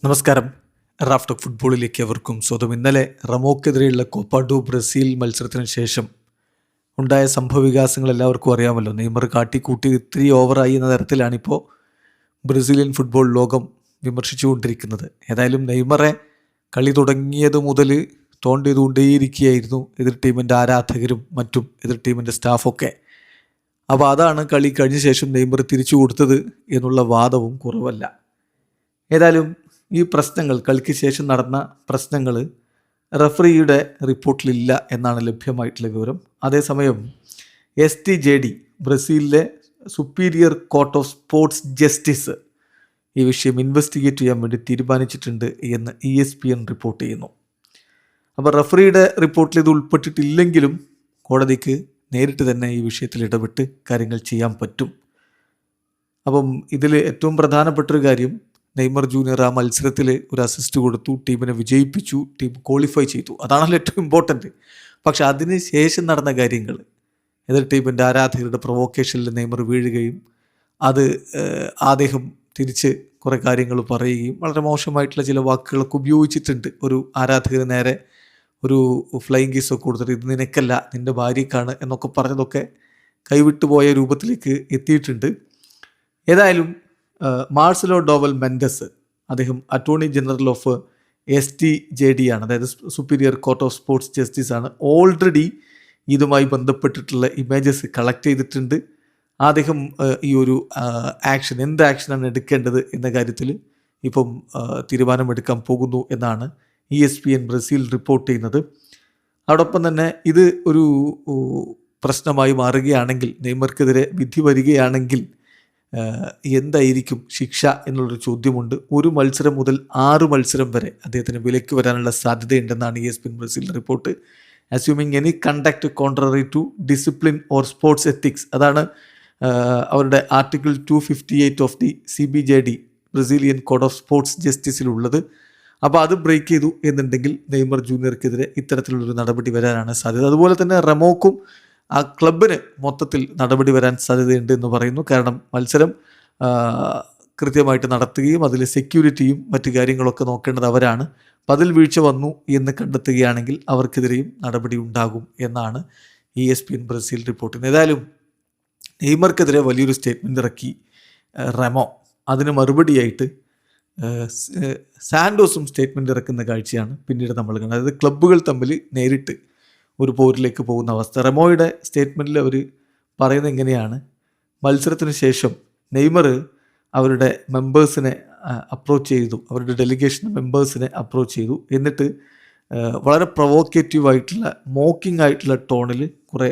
നമസ്കാരം. Raf talk ഫുട്ബോളിലേക്ക് അവർക്കും സ്വന്തം. ഇന്നലെ റമോക്കെതിരെയുള്ള കോപ്പ ഡു ബ്രസീൽ മത്സരത്തിന് ശേഷം ഉണ്ടായ സംഭവവികാസങ്ങൾ എല്ലാവർക്കും അറിയാമല്ലോ. നെയ്മർ കാട്ടിക്കൂട്ടി ഇത്തിരി ഓവറായി എന്ന തരത്തിലാണിപ്പോൾ ബ്രസീലിയൻ ഫുട്ബോൾ ലോകം വിമർശിച്ചുകൊണ്ടിരിക്കുന്നത്. ഏതായാലും നെയ്മറെ കളി തുടങ്ങിയത് മുതൽ ടോണ്ട് ചെയ്തുകൊണ്ടേയിരിക്കുകയായിരുന്നു എതിർ ടീമിൻ്റെ ആരാധകരും മറ്റും എതിർ ടീമിൻ്റെ സ്റ്റാഫൊക്കെ. അപ്പോൾ അതാണ് കളി കഴിഞ്ഞ ശേഷം നെയ്മർ തിരിച്ചു കൊടുത്തത് എന്നുള്ള വാദവും കുറവല്ല. ഏതായാലും ഈ പ്രശ്നങ്ങൾ, കളിക്ക് ശേഷം നടന്ന പ്രശ്നങ്ങൾ റഫറിയുടെ റിപ്പോർട്ടിലില്ല എന്നാണ് ലഭ്യമായിട്ടുള്ള വിവരം. അതേസമയം STJD, ബ്രസീലിലെ superior court of sports justice, ഈ വിഷയം ഇൻവെസ്റ്റിഗേറ്റ് ചെയ്യാൻ വേണ്ടി തീരുമാനിച്ചിട്ടുണ്ട് എന്ന് ESPN റിപ്പോർട്ട് ചെയ്യുന്നു. അപ്പോൾ റഫറിയുടെ റിപ്പോർട്ടിൽ ഇത് ഉൾപ്പെട്ടിട്ടില്ലെങ്കിലും കോടതിക്ക് നേരിട്ട് തന്നെ ഈ വിഷയത്തിൽ ഇടപെട്ട് കാര്യങ്ങൾ ചെയ്യാൻ പറ്റും. അപ്പം ഇതിൽ ഏറ്റവും പ്രധാനപ്പെട്ടൊരു കാര്യം, നെയ്മർ ജൂനിയർ ആ മത്സരത്തിൽ ഒരു അസിസ്റ്റ് കൊടുത്തു, ടീമിനെ വിജയിപ്പിച്ചു, ടീം ക്വാളിഫൈ ചെയ്തു. അതാണല്ലോ ഏറ്റവും ഇമ്പോർട്ടൻറ്റ്. പക്ഷെ അതിന് ശേഷം നടന്ന കാര്യങ്ങൾ, എതിർ ടീമിൻ്റെ ആരാധകരുടെ പ്രൊവോക്കേഷനിൽ നെയ്മർ വീഴുകയും അത് അദ്ദേഹം തിരിച്ച് കുറേ കാര്യങ്ങൾ പറയുകയും വളരെ മോശമായിട്ടുള്ള ചില വാക്കുകളൊക്കെ ഉപയോഗിച്ചിട്ടുണ്ട്. ഒരു ആരാധകന് നേരെ ഒരു ഫ്ലൈയിങ് കിസ്സൊക്കെ കൊടുത്തിട്ട് ഇത് നിനക്കല്ല നിൻ്റെ ഭാര്യക്കാണ് എന്നൊക്കെ പറഞ്ഞതൊക്കെ കൈവിട്ടു പോയ രൂപത്തിലേക്ക് എത്തിയിട്ടുണ്ട്. ഏതായാലും മാർസലോ ഡോവൽ മെൻഡസ്, അദ്ദേഹം അറ്റോർണി ജനറൽ ഓഫ് STJD ആണ്, അതായത് superior court of sports justice ആണ്. ഓൾറെഡി ഇതുമായി ബന്ധപ്പെട്ടിട്ടുള്ള ഇമേജസ് കളക്ട് ചെയ്തിട്ടുണ്ട്. അദ്ദേഹം ഈ ഒരു എന്ത് ആക്ഷനാണ് എടുക്കേണ്ടത് എന്ന കാര്യത്തിൽ ഇപ്പം തീരുമാനമെടുക്കാൻ പോകുന്നു എന്നാണ് ESPN ബ്രസീൽ റിപ്പോർട്ട് ചെയ്യുന്നത്. അതോടൊപ്പം തന്നെ ഇത് ഒരു പ്രശ്നമായി മാറുകയാണെങ്കിൽ, നെയ്മർക്കെതിരെ വിധി വരികയാണെങ്കിൽ എന്തായിരിക്കും ശിക്ഷ എന്നുള്ളൊരു ചോദ്യമുണ്ട്. 1 മത്സരം മുതൽ 6 മത്സരം വരെ അദ്ദേഹത്തിന് വിലയ്ക്ക് വരാനുള്ള സാധ്യതയുണ്ടെന്നാണ് ESPN Brazil report. Assuming any conduct contrary to discipline or sports ethics, അതാണ് അവരുടെ article 258 of the CBJD, Brazilian code of sports ജസ്റ്റിസിലുള്ളത്. അപ്പോൾ അത് ബ്രേക്ക് ചെയ്തു എന്നുണ്ടെങ്കിൽ നെയ്മർ ജൂനിയർക്കെതിരെ ഇത്തരത്തിലുള്ളൊരു നടപടി വരാനാണ് സാധ്യത. അതുപോലെ തന്നെ റമോക്കും ആ ക്ലബിന് മൊത്തത്തിൽ നടപടി വരാൻ സാധ്യതയുണ്ട് എന്ന് പറയുന്നു. കാരണം മത്സരം കൃത്യമായിട്ട് നടത്തുകയും അതിൽ സെക്യൂരിറ്റിയും മറ്റു കാര്യങ്ങളൊക്കെ നോക്കേണ്ടത് അവരാണ്. അപ്പം അതിൽ വീഴ്ച വന്നു എന്ന് കണ്ടെത്തുകയാണെങ്കിൽ അവർക്കെതിരെയും നടപടി ഉണ്ടാകും എന്നാണ് ESPN ബ്രസീൽ റിപ്പോർട്ട്. ഏതായാലും നെയ്മർക്കെതിരെ വലിയൊരു സ്റ്റേറ്റ്മെൻറ്റ് ഇറക്കി റെമോ. അതിന് മറുപടിയായിട്ട് സാൻഡോസും സ്റ്റേറ്റ്മെൻറ്റ് ഇറക്കുന്ന കാഴ്ചയാണ് പിന്നീട് നമ്മൾ കണ്ടത്. അതായത് ക്ലബ്ബുകൾ തമ്മിൽ നേരിട്ട് ഒരു പോരിലേക്ക് പോകുന്ന അവസ്ഥ. റെമോയുടെ സ്റ്റേറ്റ്മെൻറ്റിൽ അവർ പറയുന്നത് എങ്ങനെയാണ്, മത്സരത്തിന് ശേഷം നെയ്മർ അവരുടെ മെമ്പേഴ്സിനെ അപ്രോച്ച് ചെയ്തു, അവരുടെ ഡെലിഗേഷൻ മെമ്പേഴ്സിനെ അപ്രോച്ച് ചെയ്തു. എന്നിട്ട് വളരെ പ്രൊവോക്കേറ്റീവായിട്ടുള്ള മോക്കിംഗ് ആയിട്ടുള്ള ടോണിൽ കുറേ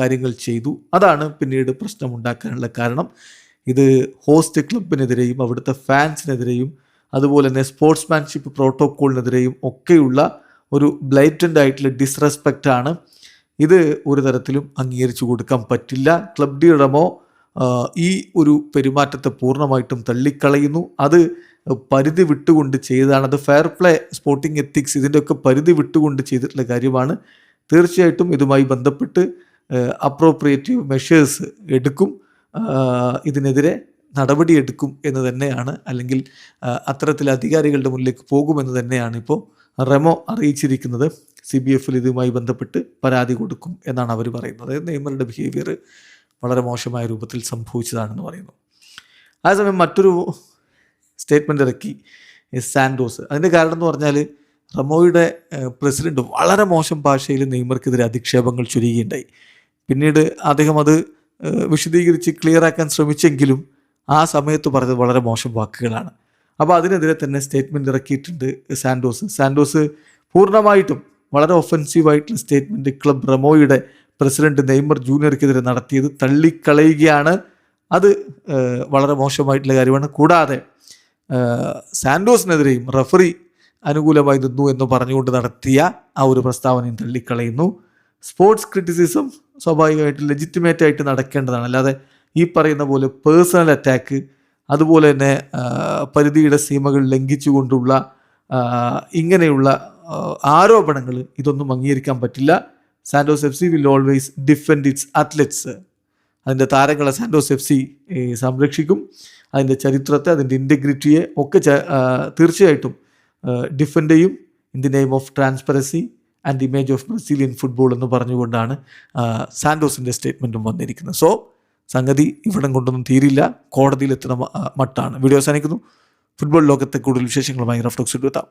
കാര്യങ്ങൾ ചെയ്തു. അതാണ് പിന്നീട് പ്രശ്നമുണ്ടാക്കാനുള്ള കാരണം. ഇത് ഹോസ്റ്റ് ക്ലബിനെതിരെയും അവിടുത്തെ ഫാൻസിനെതിരെയും അതുപോലെ തന്നെ സ്പോർട്സ്മാൻഷിപ്പ് പ്രോട്ടോക്കോളിനെതിരെയും ഒക്കെയുള്ള ഒരു ബ്ലൈറ്റൻ്റ് ആയിട്ടുള്ള ഡിസ്റെസ്പെക്റ്റ് ആണ്. ഇത് ഒരു തരത്തിലും അംഗീകരിച്ചു കൊടുക്കാൻ പറ്റില്ല. ക്ലബ് ഡി റമോ ഈ ഒരു പെരുമാറ്റത്തെ പൂർണ്ണമായിട്ടും തള്ളിക്കളയുന്നു. അത് പരിധി വിട്ടുകൊണ്ട് ചെയ്തതാണ്. അത് ഫെയർ പ്ലേ, സ്പോർട്ടിംഗ് എത്തിക്സ്, ഇതിൻ്റെയൊക്കെ പരിധി വിട്ടുകൊണ്ട് ചെയ്തിട്ടുള്ള കാര്യമാണ്. തീർച്ചയായിട്ടും ഇതുമായി ബന്ധപ്പെട്ട് അപ്രോപ്രിയേറ്റീവ് മെഷേഴ്സ് എടുക്കും, ഇതിനെതിരെ നടപടിയെടുക്കും എന്ന് തന്നെയാണ്, അല്ലെങ്കിൽ അത്തരത്തിൽ അധികാരികളുടെ മുന്നിലേക്ക് പോകുമെന്ന് തന്നെയാണ് ഇപ്പോൾ റെമോ അറിയിച്ചിരിക്കുന്നത്. CBFൽ ഇതുമായി ബന്ധപ്പെട്ട് പരാതി കൊടുക്കും എന്നാണ് അവർ പറയുന്നത്. നെയ്മറുടെ ബിഹേവിയർ വളരെ മോശമായ രൂപത്തിൽ സംഭവിച്ചതാണെന്ന് പറയുന്നു. അതേസമയം മറ്റൊരു സ്റ്റേറ്റ്മെൻറ്റ് ഇറക്കി സാൻഡോസ്. അതിൻ്റെ കാരണം എന്ന് പറഞ്ഞാൽ റെമോയുടെ പ്രസിഡൻറ്റ് വളരെ മോശം ഭാഷയിൽ നെയ്മർക്കെതിരെ അധിക്ഷേപങ്ങൾ ചൊരിയുകയുണ്ടായി. പിന്നീട് അദ്ദേഹം അത് വിശദീകരിച്ച് ക്ലിയറാക്കാൻ ശ്രമിച്ചെങ്കിലും ആ സമയത്ത് പറഞ്ഞത് വളരെ മോശം വാക്കുകളാണ്. അപ്പോൾ അതിനെതിരെ തന്നെ സ്റ്റേറ്റ്മെൻറ്റ് ഇറക്കിയിട്ടുണ്ട് സാൻഡോസ് പൂർണ്ണമായിട്ടും വളരെ ഒഫൻസീവായിട്ടുള്ള സ്റ്റേറ്റ്മെൻറ്റ് ക്ലബ് റമോയുടെ പ്രസിഡന്റ് നെയ്മർ ജൂനിയർക്കെതിരെ നടത്തിയത് തള്ളിക്കളയുകയാണ്. അത് വളരെ മോശമായിട്ടുള്ള കാര്യമാണ്. കൂടാതെ സാൻഡോസിനെതിരെയും റഫറി അനുകൂലമായി നിന്നു എന്ന് പറഞ്ഞുകൊണ്ട് നടത്തിയ ആ ഒരു പ്രസ്താവനയും തള്ളിക്കളയുന്നു. സ്പോർട്സ് ക്രിറ്റിസിസം സ്വാഭാവികമായിട്ട് ലെജിറ്റിമേറ്റ് ആയിട്ട് നടക്കേണ്ടതാണ്, അല്ലാതെ ഈ പറയുന്ന പോലെ പേഴ്സണൽ അറ്റാക്ക്, അതുപോലെ തന്നെ പരിധിയുടെ സീമകൾ ലംഘിച്ചുകൊണ്ടുള്ള ഇങ്ങനെയുള്ള ആരോപണങ്ങൾ, ഇതൊന്നും അംഗീകരിക്കാൻ പറ്റില്ല. Santos FC will always defend its athletes. അതിൻ്റെ താരങ്ങളെ സാൻഡോസ് FC സംരക്ഷിക്കും. അതിൻ്റെ ചരിത്രത്തെ, അതിൻ്റെ ഇൻറ്റഗ്രിറ്റിയെ ഒക്കെ തീർച്ചയായിട്ടും ഡിഫെൻഡ് ചെയ്യും. In the name of transparency and image of Brazilian football എന്ന് പറഞ്ഞുകൊണ്ടാണ് സാൻഡോസിൻ്റെ സ്റ്റേറ്റ്മെൻറ്റും വന്നിരിക്കുന്നത്. സോ സംഗതി ഇവിടം കൊണ്ടൊന്നും തീരില്ല, കോടതിയിലെത്തുന്ന മട്ടാണ്. വീഡിയോ അവസാനിക്കുന്നു. ഫുട്ബോൾ ലോകത്തെ കൂടുതൽ വിശേഷങ്ങളുമായി റഫ് ടോക്സ് എത്താം.